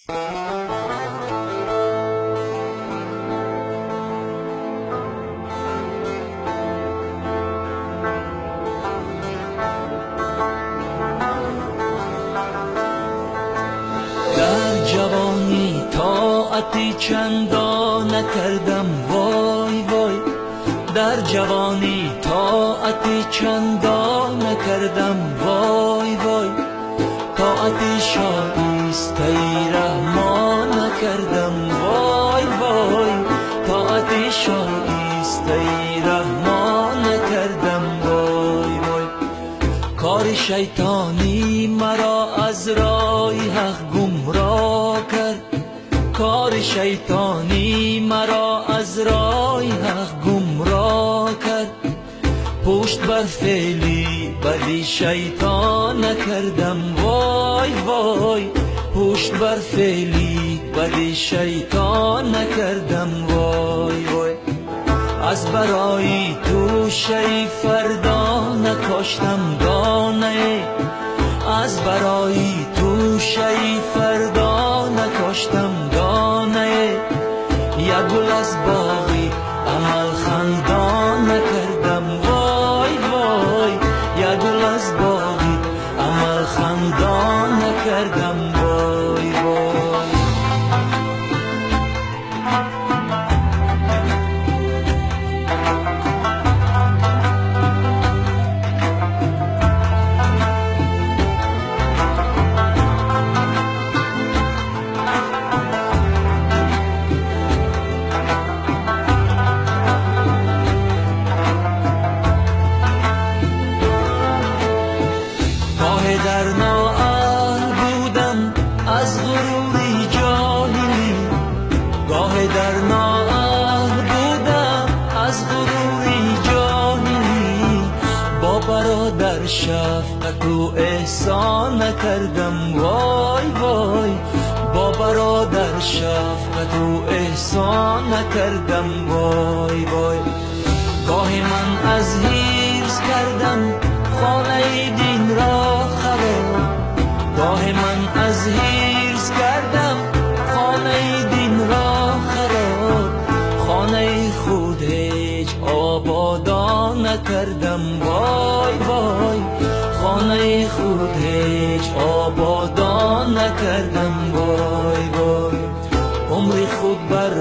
در جوانی طاعتی چندان نکردم وای وای، در جوانی طاعتی چندان نکردم وای وای، طاعتی شایسته رحمان نکردم وای وای، طاعتی شایسته رحمان نکردم وای وای. کار شیطانی مرا از راه حق گمراه کرد، کار شیطانی مرا از راه حق گمراه کرد، پشت بر فعلی بدی شیطان نکردم وای وای، پشت بر فعلی بدی شیطان نکردم وای وای. از برای تو شی فردا نکاشتم دانه، از برای تو شی فردا نکاشتم دانه، یک گل از باغی عمل خندان نکردم وای وای، یک گل از باغی عمل خندان نکردم وای وای. در نااهل بودم از غروری جاهلی، گاه در نااهل بودم از غروری جاهلی، با برادر شفقت و احسان نکردم وای وای، با برادر شفقت و احسان نکردم وای وای. گاه من از حرص کردم خانه دین را خراب، گاه من از حرص کردم خانه دین را خراب، خانه خود هیچ آبادان نکردم وای وای، خانه خود هیچ آبادان نکردم وای وای. عمر خود بر